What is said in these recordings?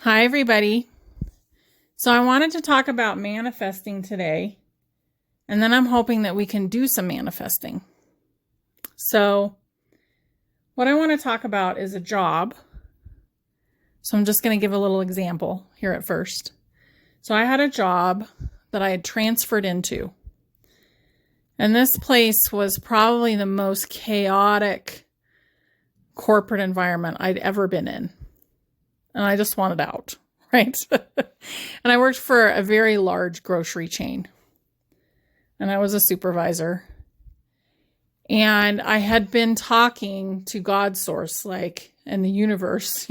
Hi, everybody. So I wanted to talk about manifesting today, and then I'm hoping that we can do some manifesting. So what I want to talk about is a job. So I'm just going to give a little example here at first. So I had a job that I had transferred into, and this place was probably the most chaotic corporate environment I'd ever been in. And I just wanted out, right? And I worked for a very large grocery chain. And I was a supervisor. And I had been talking to God's source, like, in the universe,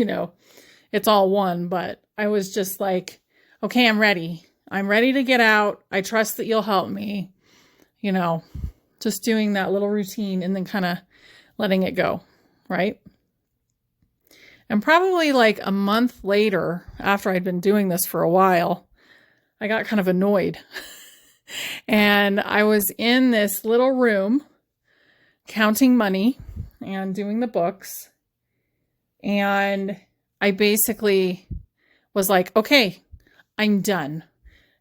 it's all one. But I was just like, okay, I'm ready. I'm ready to get out. I trust that you'll help me, just doing that little routine and then kind of letting it go, right? And probably like a month later, after I'd been doing this for a while, I got kind of annoyed. And I was in this little room counting money and doing the books. And I basically was like, okay, I'm done.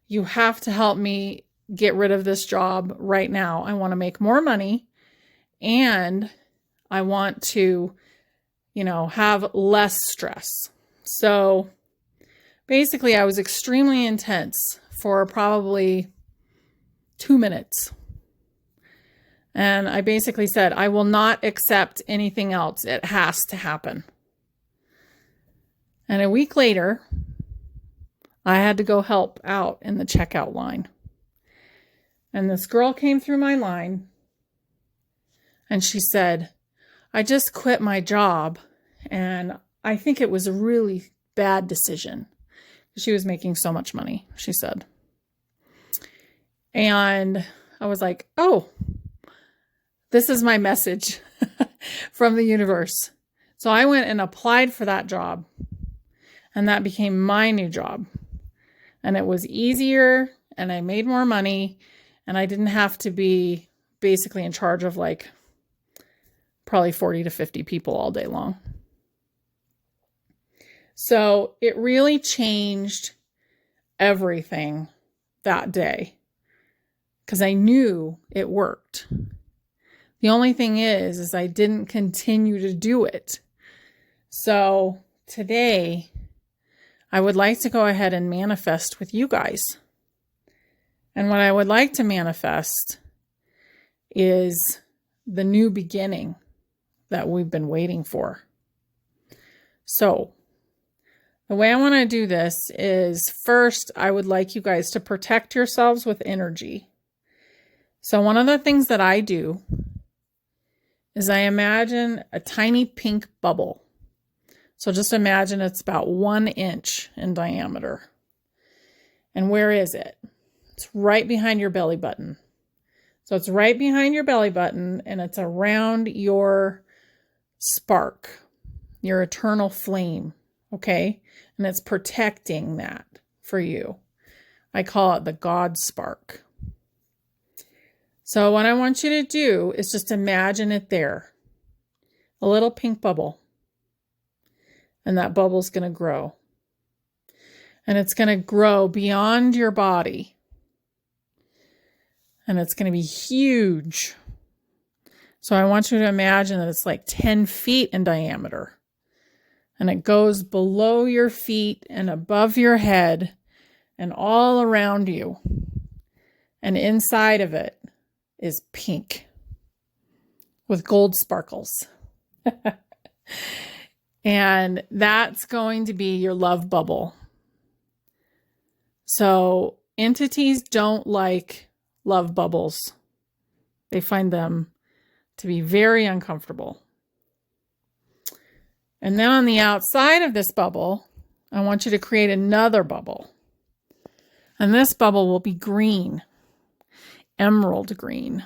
You have to help me get rid of this job right now. I want to make more money and I want to have less stress. So basically I was extremely intense for probably 2 minutes. And I basically said, I will not accept anything else. It has to happen. And a week later, I had to go help out in the checkout line. And this girl came through my line and she said, I just quit my job and I think it was a really bad decision. She was making so much money, she said. And I was like, oh, this is my message from the universe. So I went and applied for that job and that became my new job. And it was easier and I made more money and I didn't have to be basically in charge of like probably 40 to 50 people all day long. So it really changed everything that day because I knew it worked. The only thing is I didn't continue to do it. So today I would like to go ahead and manifest with you guys. And what I would like to manifest is the new beginning that we've been waiting for. So the way I want to do this is first, I would like you guys to protect yourselves with energy. So one of the things that I do is I imagine a tiny pink bubble. So just imagine it's about 1 inch in diameter. And where is it? It's right behind your belly button. So it's right behind your belly button and it's around your spark, your eternal flame, okay? And it's protecting that for you. I call it the God spark. So what I want you to do is just imagine it there, a little pink bubble. And that bubble's going to grow. And it's going to grow beyond your body. And it's going to be huge. So I want you to imagine that it's like 10 feet in diameter. And it goes below your feet and above your head and all around you. And inside of it is pink with gold sparkles. And that's going to be your love bubble. So entities don't like love bubbles. They find them to be very uncomfortable. And then on the outside of this bubble, I want you to create another bubble. And this bubble will be green, emerald green.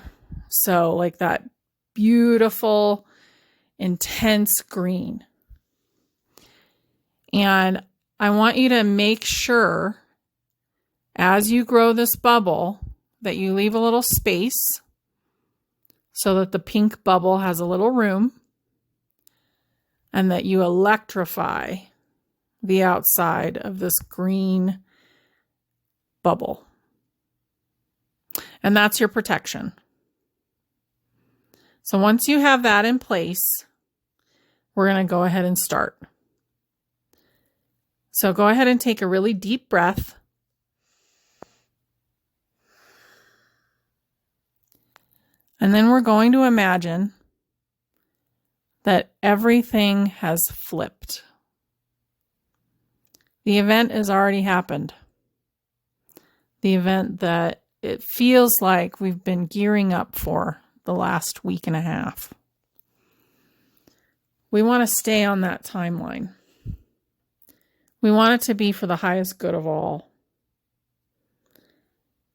So like that beautiful, intense green. And I want you to make sure as you grow this bubble that you leave a little space so that the pink bubble has a little room and that you electrify the outside of this green bubble. And that's your protection. So once you have that in place, we're going to go ahead and start. So go ahead and take a really deep breath. And then we're going to imagine that everything has flipped. The event has already happened. The event that it feels like we've been gearing up for the last week and a half. We want to stay on that timeline. We want it to be for the highest good of all.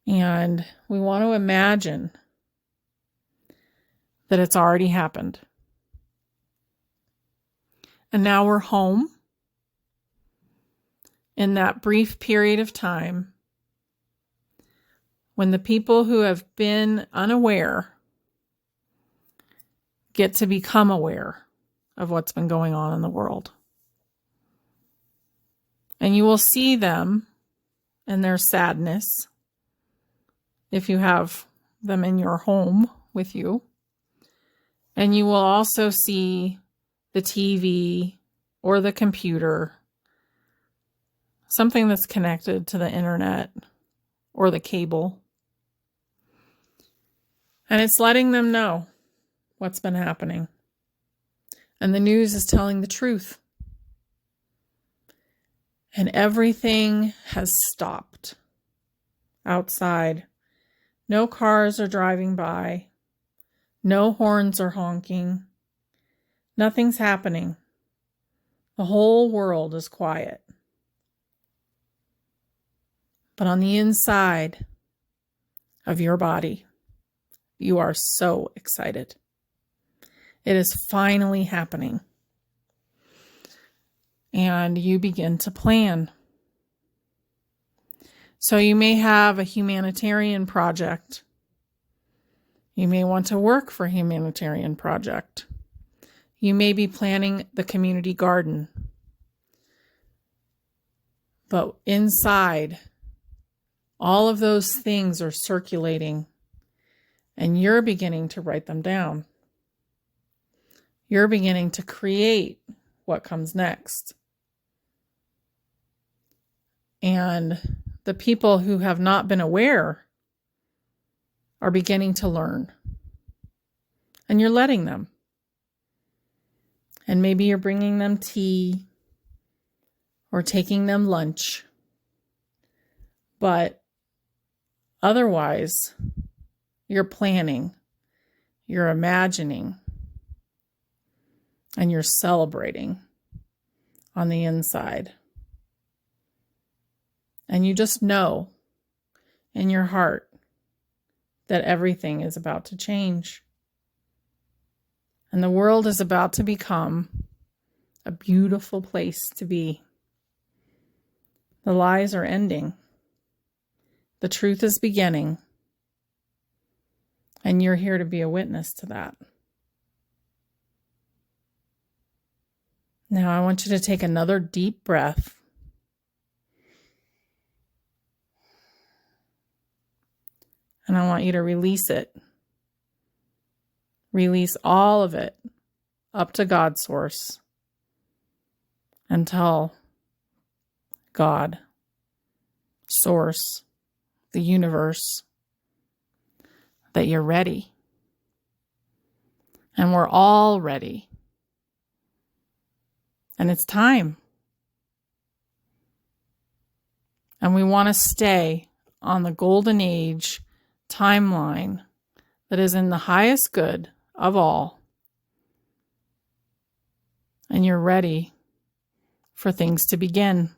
And we want to imagine that it's already happened. And now we're home in that brief period of time when the people who have been unaware get to become aware of what's been going on in the world. And you will see them and their sadness if you have them in your home with you. And you will also see the TV or the computer, something that's connected to the internet or the cable. And it's letting them know what's been happening. And the news is telling the truth. And everything has stopped outside. No cars are driving by. No horns are honking. Nothing's happening. The whole world is quiet. But on the inside of your body, you are so excited. It is finally happening. And you begin to plan. So you may have a humanitarian project. You may want to work for a humanitarian project. You may be planning the community garden. But inside, all of those things are circulating, and you're beginning to write them down. You're beginning to create what comes next. And the people who have not been aware are beginning to learn. And you're letting them. And maybe you're bringing them tea or taking them lunch. But otherwise, you're planning, you're imagining, and you're celebrating on the inside. And you just know in your heart that everything is about to change. And the world is about to become a beautiful place to be. The lies are ending. The truth is beginning. And you're here to be a witness to that. Now I want you to take another deep breath. And I want you to release it. Release all of it up to God's source. And tell God, source, the universe, that you're ready. And we're all ready. And it's time. And we want to stay on the golden age timeline that is in the highest good of all. And you're ready for things to begin.